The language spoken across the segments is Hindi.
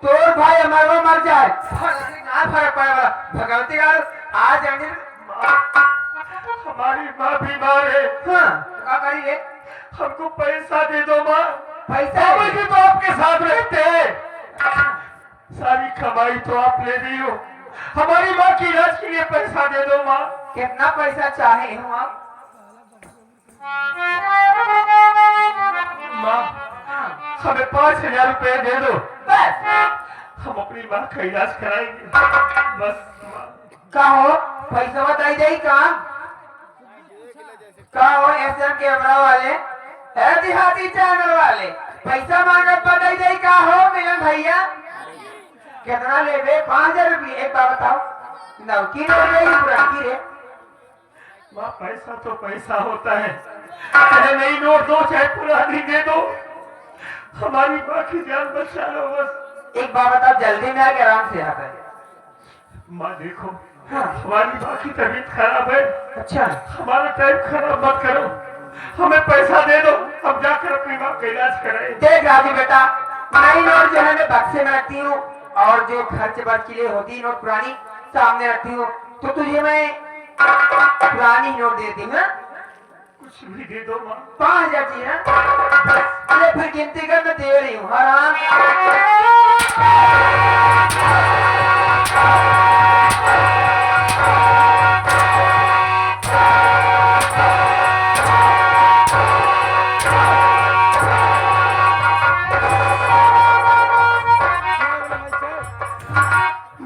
तोर भाई हमारे मर जाए ना फर्क पड़ेगा भगवती का आज हमारी माँ बीमार है। हाँ क्या करिए? हमको पैसा दे दो माँ। पैसा भी तो आपके साथ रहते हैं, सारी कमाई तो आप ले रही हो। हमारी माँ की इलाज के लिए पैसा दे दो माँ। कितना पैसा चाहे हूँ आप? माँ हमें 5,000 रुपए दे दो, बस हम अपनी माँ का इलाज कराएंगे बस। कहो पैसा बताई जाई काम कहो एसएम कैमरा वाले देहाती चैनल वाले पैसा मांगत बताई जाई का हो मिलन भैया कितना लेबे? 5,000 रुपये। एक बार बताओ नौकी पुरानी रे माँ पैसा तो पैसा होता है, चाहे नई नोट दो चाहे पुरानी दे दो, हमारी माँ की जान बचा लो बस। एक बार बताओ जल्दी में आके आराम से आता है। माँ देखो हाँ। हमारी माँ की तबीयत खराब है, अच्छा हमारा टाइम खराब मत करो, हमें पैसा दे दो, हम जाकर अपनी माँ का इलाज कराएं। देख राजू बेटा नई नोट जो है मैं बक्से में रखती हूँ और जो खर्च बर्च के लिए होती नोट पुरानी सामने रखती हूँ, तो तुझे मैं पुरानी नोट देती हूँ। कुछ भी दे दो माँ। 5,000 चाहिए ना? अरे फिर गिनती कर मैं दे रही हूँ आराम।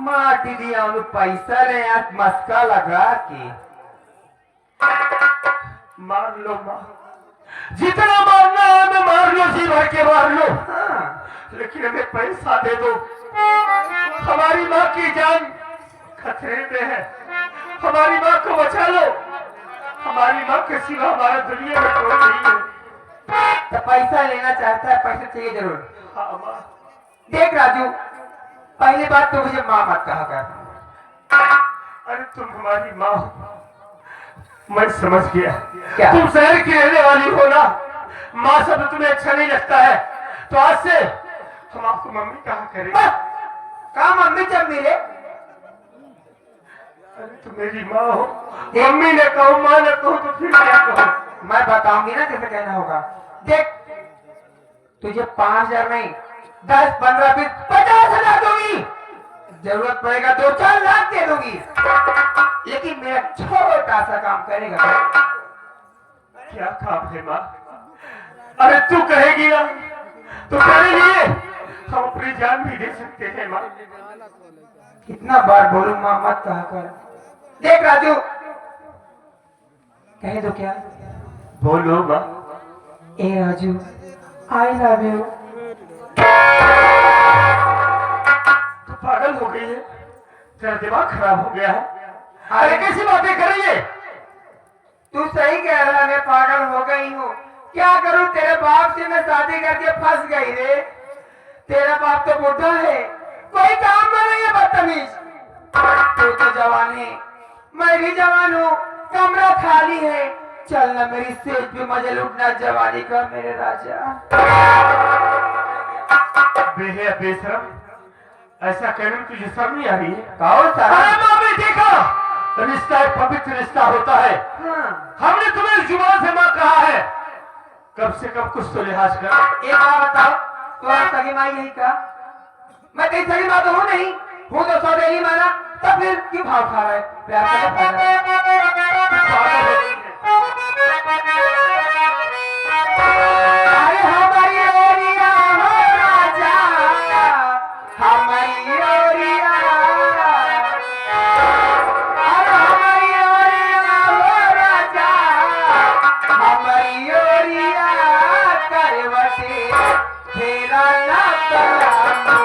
माटी दिया पैसा ले आज मस्का लगा के मार लो माँ, जितना मारना है हमें मार लो, जी भर के मार लो। हाँ। लेकिन हमें पैसा दे दो, हमारी माँ की जान खतरे में है, हमारी माँ को बचा लो। हमारी माँ के सिवा हमारा दुनिया में कोई नहीं है। तो पैसा लेना चाहता है, पैसा चाहिए जरूर। हाँ माँ। देख राजू पहली बात तो मुझे माँ मत कहा कर। अरे तुम हमारी माँ हो, मैं समझ गया। क्या? तुम शहर की रहने वाली हो ना, माँ शब्द तुम्हें अच्छा नहीं लगता है, तो आज से हम आपको मम्मी कहा करेंगे। कहा मम्मी जब मिले? अरे तुम मेरी माँ हो, मम्मी ने कहो माँ ने कहो तो फिर क्या कहो? मैं बताऊंगी ना कैसे कहना होगा। देख तुझे 5,000 नहीं 10, 15, 20, 50,000 दूंगी, जरूरत पड़ेगा 2-4 लाख दे दूंगी, लेकिन मेरा छोटा सा काम करेगा। क्या काम है माँ? अरे तू कहेगी ना तो तेरे लिए हम अपनी जान भी दे सकते हैं माँ। कितना बार बोलूं माँ मत कहा कर। देख राजू कहे तो क्या? बोलो माँ। ए राजू आई लव यू। तू पागल हो गई है, तेरा दिमाग खराब हो गया है। अरे कैसी बातें कर रही है? तू सही कह रहा है, मैं पागल हो गई हूँ। क्या करूं, तेरे बाप से मैं शादी करके फंस गई रे। तेरा बाप तो बुढ़ा है, कोई काम में नहीं है, बदतमीज। तू तो जवान है, मैं भी जवान हूँ, कमरा खाली है, चलना मेरी सेज पे मजे लूटना जवानी का मेरे राजा। बेहद बेशरम, ऐसा कहने में तुझे शर्म नहीं आ रही है? कौन सा? अरे माँ देखा, रिश्ता एक पवित्र रिश्ता होता है। हाँ। हमने तुम्हें इस जुबान से माँ कहा है, कम से कम कुछ तो लिहाज कर। एक बात बताओ, तुम्हारा सगी माँ यही कहा? मैं तेरी सगी माँ तो हूँ नहीं, हूँ तो सौदेही माना, तब फिर क्यों भाव खा रहा है? प्यार का फायदा है। अरे हमारी ओरिया हो राजा, हमारी ओरिया, अरे हमारी ओरिया हो राजा, हमारी ओरिया करवटे तेरा ना तेरा ना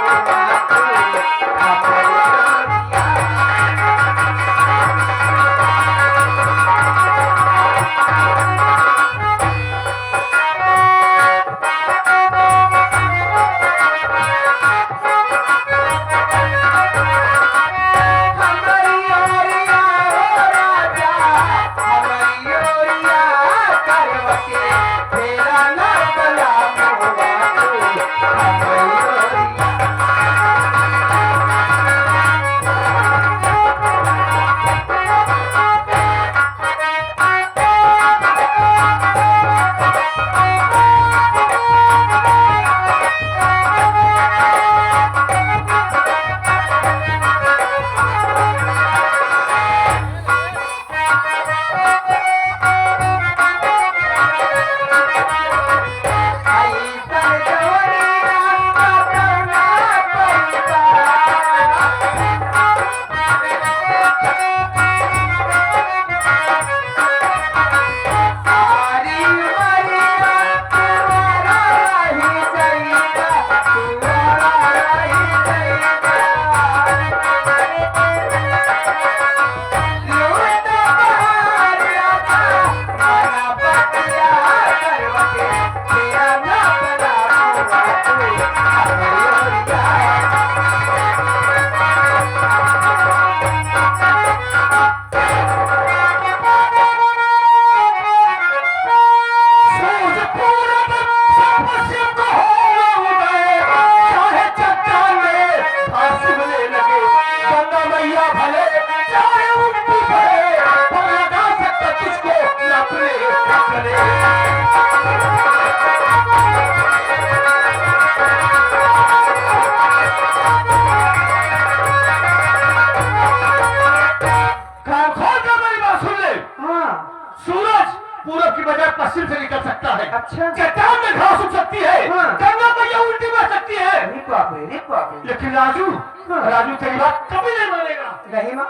राजू तेरी बात कभी नहीं मानेगा। नहीं माँ।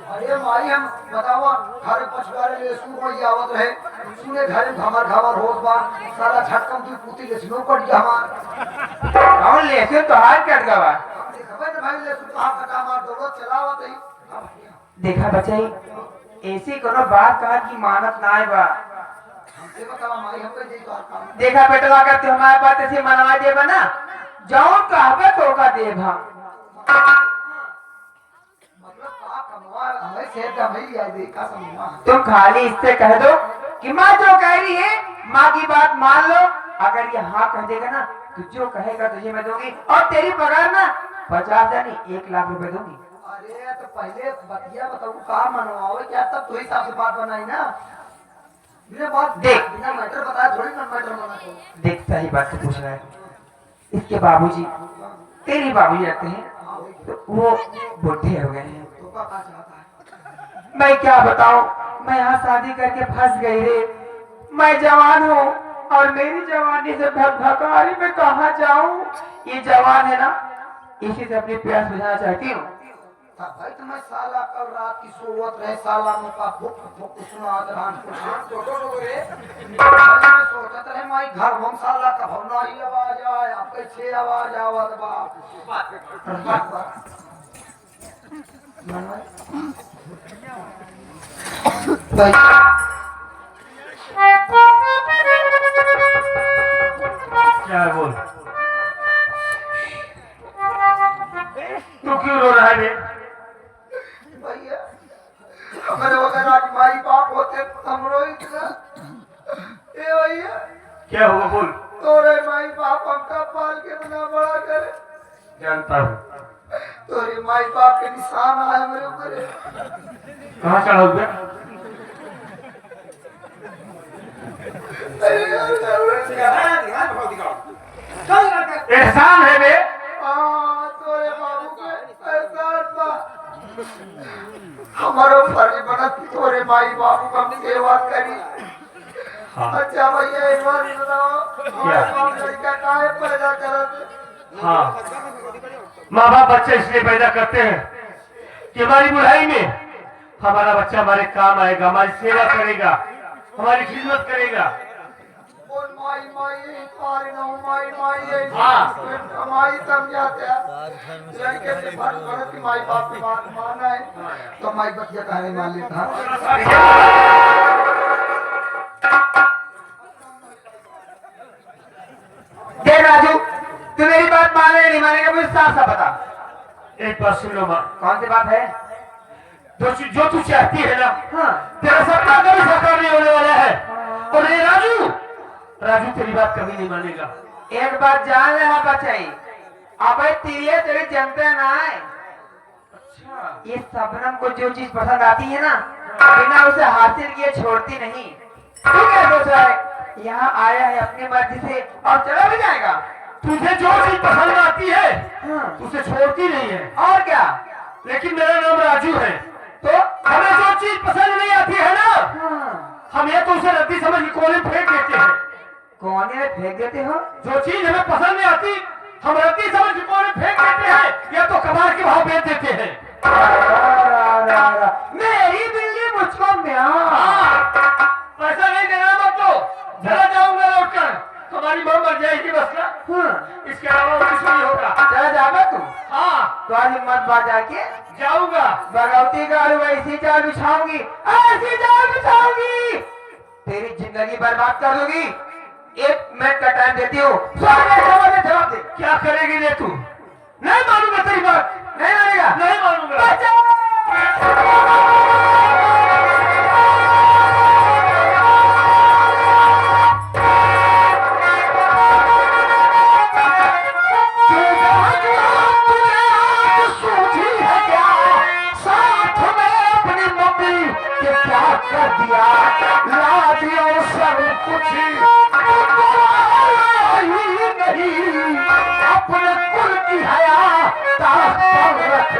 अरे माई हम बतावा घर पछवारे ले स्कूल में आवत रहे सुने घर घमर घमर होत बा सारा झटकम तू पूती ले सुनो पड़ गया हमार कौन ले से तो हाथ कट गवा। खबर तो भाई ले तू कहां कटा मार दो चलावत ही देखा बचाई ऐसी कोनो बात कहा की मानत ना है बा। हमसे बतावा माई हम पे तो काम देखा बेटवा करते हमारे बात ऐसे मनवा दे बना जाओ कहबे तो का दे भा। मतलब का कमवा हमें से हमें याद दे का समझवा तुम खाली इससे कह दो कि माँ जो कह रही है माँ की बात मान लो। अगर ये हाँ कह देगा ना तो जो कहेगा तुझे मैं दूंगी और तेरी पगार ना 50,000 नहीं 1 लाख रुपए दूंगी। अरे तो पहले बतिया बताओ का मनवाओ क्या तब तो हिसाब से बात बनाई ना बिना बात देख। बिना मैटर बताया थोड़ी ना मैटर बना तो देख सही बात तो पूछ रहा है। इसके बाबूजी तेरी बाबूजी रहते हैं तो वो बुढ़े हो गए हैं। तो का चाहता है मैं क्या बताऊं मैं यहाँ शादी करके फंस गई रे। मैं जवान हूँ और मेरी जवानी से भगभकारी में कहाँ जाऊं। ये जवान है ना इसी से अपनी प्यास बुझाना चाहती हूँ। भाई तो मैं साला कल रात की सोवत रहे साला में का भूख भूख सुना दरान को टोटो रे मैं सोचत रहे माई घर हम साला का भवना ही आवाज आए अब कैसे आवाज आवत बा भाई क्या है बोल। तू क्यों रो रहा है बे? भैया हमारे वगैरह आज माई बाप होते हमरो इतना ए भैया क्या हुआ बोल। तोरे माई बाप हमका पाल के बना बड़ा करे जानता हूँ। तोरे माई बाप के निशान आए मेरे ऊपर कहाँ चढ़ा हुआ? एहसान है बे। तोरे बाबू के एहसान बा हमारो फर्ज बनत कि तोरे माई बाबू का सेवा करी। हाँ। अच्छा भैया एक बार बताओ हमारे बाप लड़का काहे पैदा करत हाँ माँ बाप बच्चे इसलिए पैदा करते हैं कि हमारी बुढ़ाई में हमारा बच्चा हमारे काम आएगा, हमारी सेवा करेगा, हमारी खिदमत करेगा। बोल माई माई पारे ना माई माई हाँ। माई समझाते हैं लड़के से बात करत कि माई बाप की बात मानना है तो माई बच्चा काहे मान लेता दे राजू तू मेरी बात माने नहीं मानेगा मुझे साफ साफ बता। एक बात सुन लो माँ, कौन सी बात है। जो तू चाहती है ना हाँ तेरा सपना कभी साकार नहीं होने वाला है। और ये राजू राजू तेरी बात कभी नहीं मानेगा। एक बात जान ले हाँ बचाई अब तेरी जनता ना है। अच्छा ये सबनम को जो चीज पसंद आती है ना बिना उसे हासिल किए छोड़ती नहीं। तू क्या सोच रहा है यहाँ आया है अपनी मर्जी से और चला भी जाएगा। तुझे जो चीज पसंद आती है हाँ। उसे छोड़ती नहीं है। और क्या लेकिन मेरा नाम राजू है तो हमें जो चीज पसंद नहीं आती है ना हाँ। हम ये तो उसे रद्दी समझ के कोने फेंक देते हैं। कोने में फेंक देते हो। जो चीज हमें पसंद नहीं आती हम रद्दी समझ के कोने फेंक देते हैं या तो कबाड़ के भाव बेच देते हैं। मेरी बिल्ली मुझको हाँ, पैसा नहीं देना मत तो चला जाऊंगा लौटकर तुम्हारी मां मर जाएगी बस ना। इसके अलावा कुछ नहीं होगा। चला जाएगा तू। हाँ तो आज हिम्मत बाजा के जाऊंगा। भगवती का ऐसी चाल बिछाऊंगी ऐसी चाल बिछाऊंगी तेरी जिंदगी बर्बाद कर दूंगी। 1 मिनट का टाइम देती हूँ जवाब दे। क्या करेगी रे तू? नहीं मानूंगा तेरी बात। नहीं मानेगा नहीं मानूंगा। कर दिया ला दिया सब कुछ ही नहीं अपने कुल की हया ताकत रख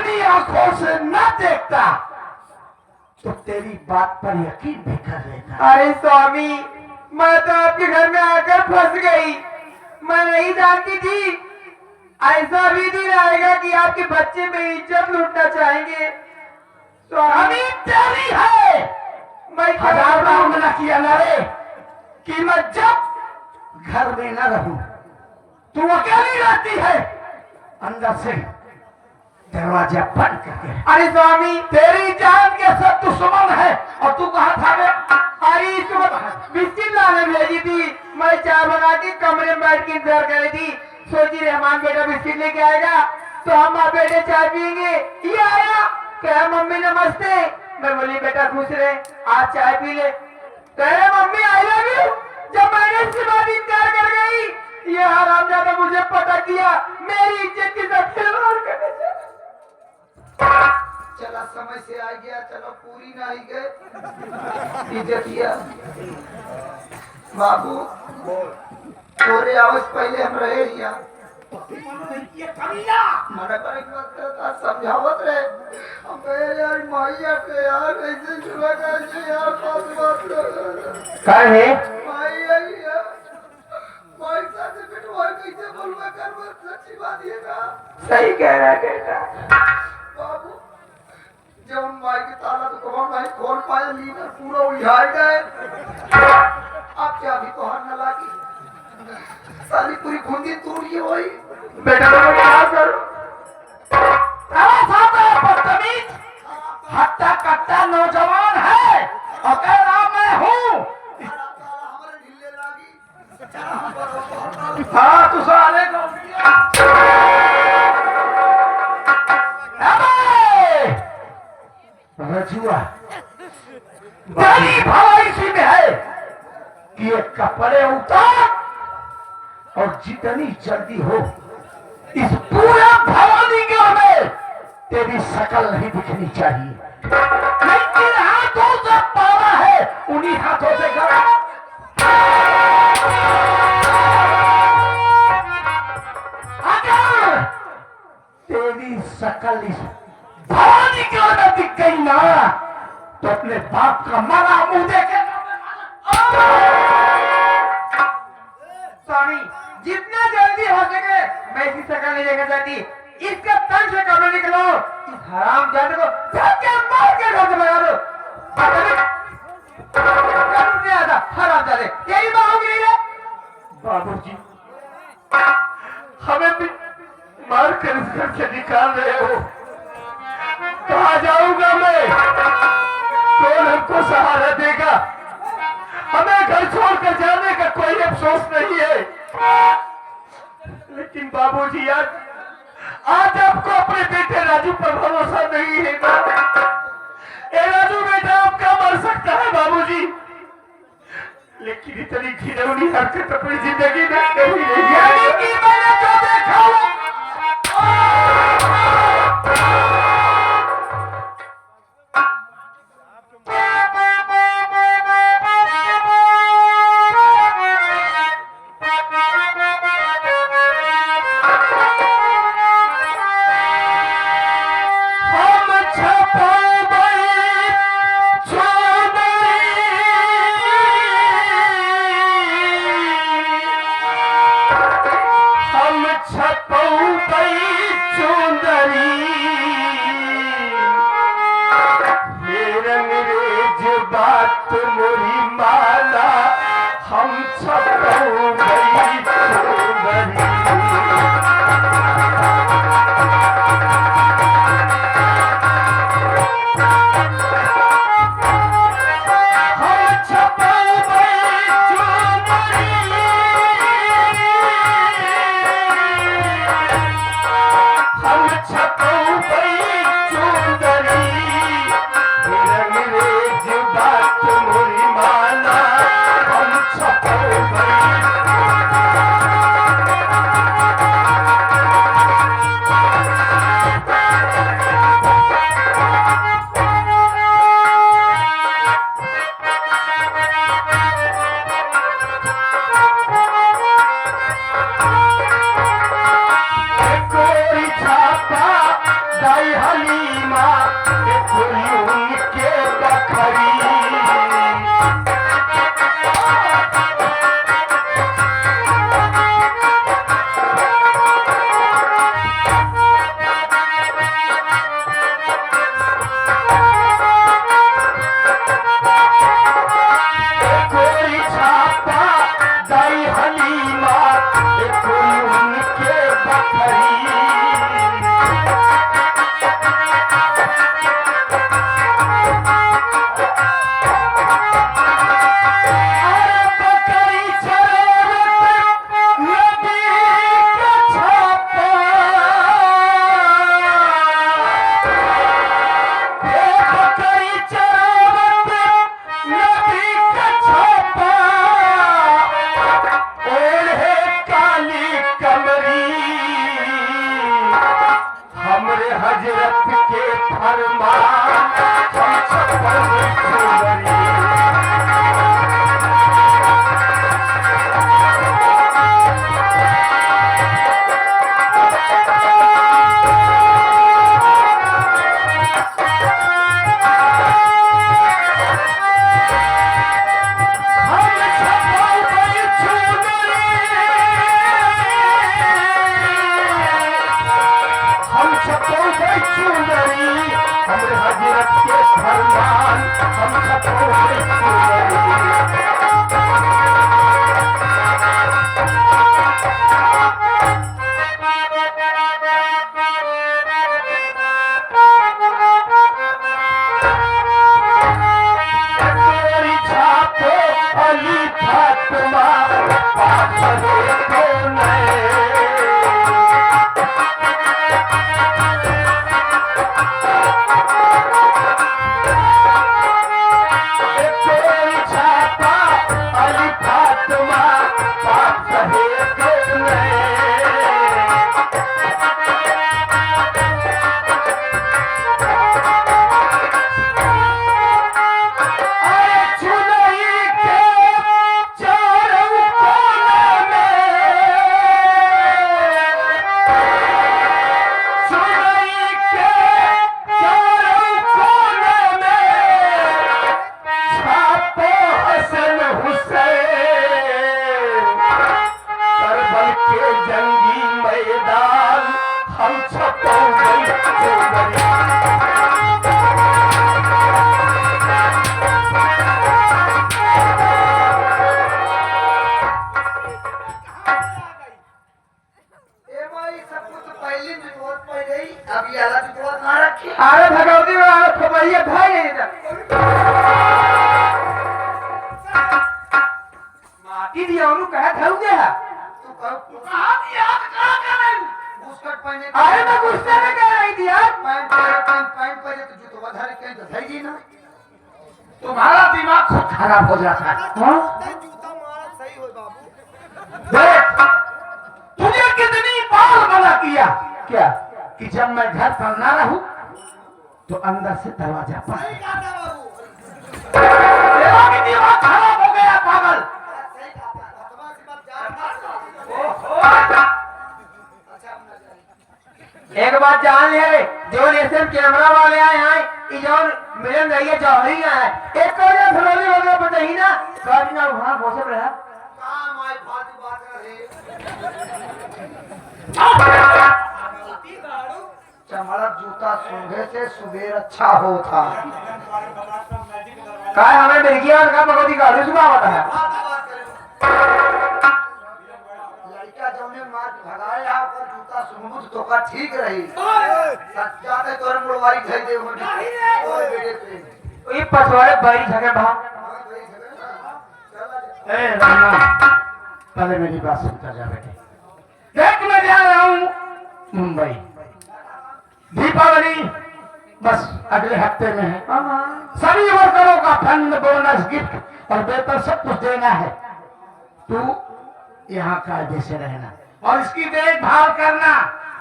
अपनी आंखों से न देखता तो तेरी बात पर यकीन भी कर लेता। अरे स्वामी, मैं तो आपके घर में आकर फंस गई। मैं नहीं जानती थी ऐसा भी दिन आएगा कि आपके बच्चे में इज्जत लूटना चाहेंगे। स्वामी तेरी है। मैं क्या हजार बार करूं? मना किया ना रे कि मैं जब घर में न रहूं, तू अकेली रहती है, अंदर से दरवाजा बंद करके। अरे स्वामी, तेरी जान के सब दुश्मन है और तू कहा था रे? अरे इसको बिस्किट लाने भेजी थी। मैं चाय बना के कमरे में बैठ के इंतजार कर रही थी। सोची रहमान बेटा बिस्किट लेके आएगा तो हम आप बेटे चाय पियेंगे। ये आया, कहा मम्मी नमस्ते। मैं बोली बेटा खुश रहे, आज चाय पी ले। कह मम्मी आई लव यू। जब मैंने इसके बाद इनकार कर गई, ये हरामजादा मुझे पटक दिया। मेरी इज्जत के साथ खिलवाड़ करने से। चला समय से आ गया, चलो पूरी ना ही गए इज्जतिया। बाबू तोरे आवाज पहले हम रहे हिया मना करे मत करता, समझावत रहे हम कहे यार माइया के यार ऐसे चुला कैसे यार बात कर कहे माइया यार माई साथ बिटवा कैसे बोलवा कर, सच्ची बात ये ना। सही कह रहा है बेटा। बाबू जब हम माई के ताला तो कौन नहीं खोल पाया, लीडर पूरा उलझा गए। अब क्या भी तो हाथ न लागी, साली पूरी खूंदी तोड़ी वही। बेटा मैं क्या करूं? बदतमीज हट्टा कट्टा नौजवान है और कह रहा मैं हूँ। हमारे ढीले लागी। हाँ तू साले को रजुआ तेरी भलाई इसी में है कि ये कपड़े उतार और जितनी जल्दी हो इस पूरे भवानी गांव में तेरी शकल नहीं दिखनी चाहिए। लेकिन हाथों से पारा है, उन्हीं हाथों से गड़ा। अगर तेरी शकल इस भवानी गांव में दिख गई ना तो अपने बाप का मरा मुंह देखे। स्वामी, जितना जल्दी हो सके मैं इसकी शकल नहीं देखना चाहती। इसके तन से कपड़े निकलो, इस हरामजादे को धक्के मार के घर से भगा दो। नहीं आता हरामजादे, तेरी माँ होगी नहीं है? बाबूजी हमें भी मार कर इस घर से निकाल रहे हो, कहाँ जाऊंगा मैं? कौन हमको सहारा देगा? हमें घर छोड़कर जाने का कोई अफसोस नहीं है, लेकिन बाबूजी आज आपको अपने बेटे राजू पर भरोसा नहीं है ना? ए राजू बेटा आपका मर सकता है बाबूजी, लेकिन इतनी घिनौनी हरकत अपनी जिंदगी में कभी नहीं यानी कि मैंने जो देखा छपौ के फरमान हम छप्पर में चुनरी अरे भगवती खबरिया भाई नहीं था माटी दिया उन्होंने कहा था गया तू याद बुस्कट पहने अरे मैं गुस्से में कह रही थी यार पैंट पहने तो जूतो बधारी कहीं तो सही ना तुम्हारा दिमाग खुद खराब हो जाता है जूता मारा सही हो बाबू देख तुझे कितनी बार मना किया क्या कि जब मैं घर पर ना रहूं तो अंदर से दरवाजा बंद सही कहा बाबू तेरा भी दिमाग खराब हो गया पागल सही कहा हतवा की बात जान एक बात जान ले रे जो ऐसे कैमरा वाले आए हैं जो मिलन रही है जौहरी है एक को जो फलोली वगैरह पता ही ना गाड़ी ना वहां घोषण रहा कहां माय फालतू बात कर रहे चमड़ा जूता सूंघे से सुबेर अच्छा होता काय हमें मिर्गिया और का भगवती गाड़ी सुबह होता है लड़का जौने मार भगाए आ पर जूता सूंघू तो का ठीक रही सच्चा में तोर मुड़वारी धई दे ओए बेटे पे ये पछवाड़े बड़ी जगह भाग ए राना पहले मेरी बात सुनकर जा बेटे देख मैं जा रहा हूं मुंबई दीपावली बस अगले हफ्ते में है सभी वर्करों का फंड बोनस गिफ्ट और वेतन सब कुछ देना है तू यहाँ कायदे से रहना और इसकी देखभाल करना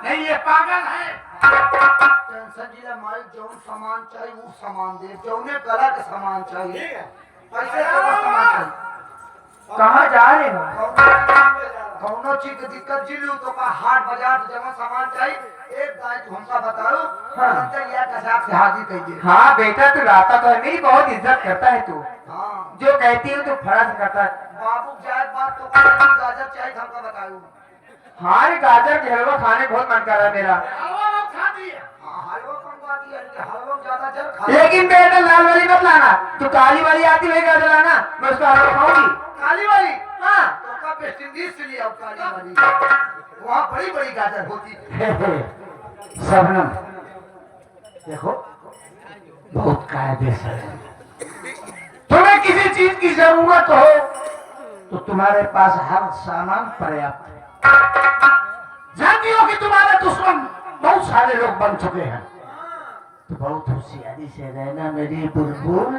नहीं ये पागल है टेंशन जिला माई जौन सामान चाहिए वो सामान दे जौने कला के सामान चाहिए पैसे का सामान चाहिए कहाँ जा रहे हो कौनो चीज की दिक्कत जिलू तो का हाट बाजार जमा सामान चाहिए एक दाई तू हमका बताओ अंतर या कसाब से हाजिर कहिए हाँ बेटा तू लाता तो है मेरी बहुत इज्जत करता है तू हां जो कहती है तू फर्ज करता है बाबू जायज बात तो गाजर चाहिए हमका बताओ हाँ रे गाजर के हलवा खाने बहुत मन कर रहा है मेरा हलवा कौन बात है हलवा ज्यादा जल खा लेकिन बेटा लाल वाली मत लाना तू काली वाली आती है गाजर लाना मैं उसका हलवा खाऊंगी काली वाली हाँ तो का वेस्ट इंडीज से लिया काली वाली वहाँ बड़ी बड़ी गाजर होती है शबनम देखो बहुत कायदे से तुम्हें किसी चीज की जरूरत हो तो तुम्हारे पास हर सामान पर्याप्त है जानती हो कि तुम्हारे दुश्मन बहुत सारे लोग बन चुके हैं तो बहुत होशियारी से रहना मेरी बुलबुल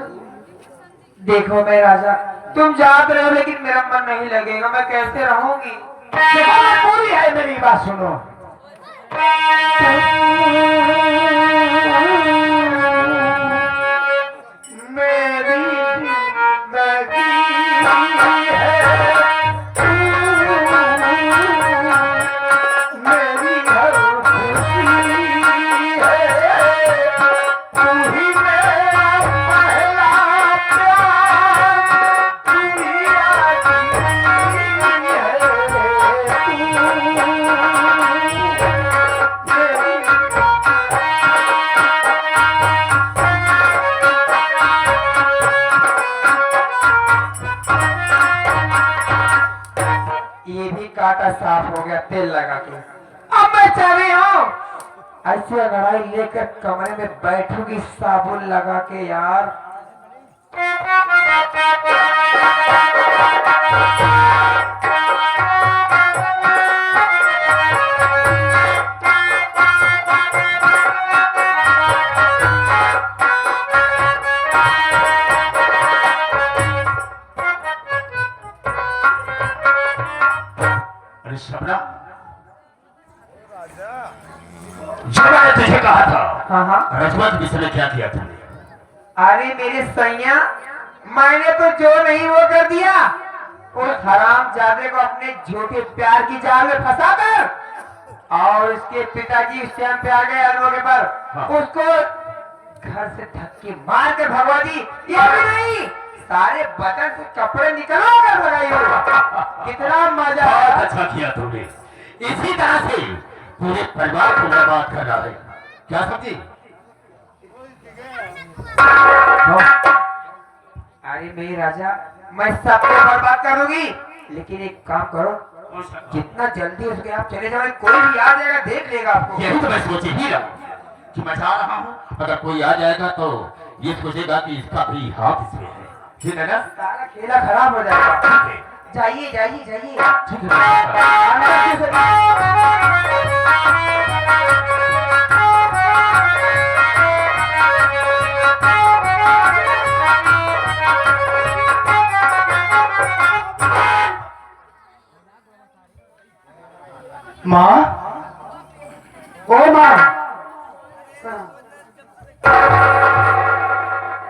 देखो मैं राजा तुम जात रहे हो लेकिन मेरा मन नहीं लगेगा मैं कैसे रहूंगी देखो पूरी है मेरी बात सुनो काटा साफ हो गया तेल लगा के। अब मैं चाबी हूँ ऐसे लड़ाई लेकर कमरे में बैठूंगी साबुन लगा के यार। अरे शबना, जब मैंने तुझे कहा था हाँ हाँ। रजवा के विषय में क्या किया तूने? अरे मेरे सैया, मैंने तो जो नहीं वो कर दिया। उस हराम जादे को अपने झूठे प्यार की जाल में फंसा कर और उसके पिताजी उस टाइम पे आ गए अनमोगे पर। हाँ। उसको घर से धक्के मार कर भगवा दी। ये भी नहीं, सारे बदन से कपड़े निकलवा कर भगाई हो। कितना मजा बहुत आया। अच्छा किया तुमने। इसी तरह से पूरे परिवार को बर्बाद करना है, क्या समझी? अरे मेरी राजा, मैं सबको बर्बाद करूंगी, लेकिन एक काम करो, जितना जल्दी उसके आप चले जाओ, कोई भी आ जाएगा देख लेगा आपको। यही तो मैं सोच ही रहा हूँ कि मैं जा रहा हूँ, अगर कोई आ जाएगा तो ये सोचेगा कि इसका भी हाथ इसमें है। ठीक है ना? सारा खेला खराब हो जाएगा। ठीक है, जाइए जाइए जाइए। ठीक है। माँ, ओ माँ,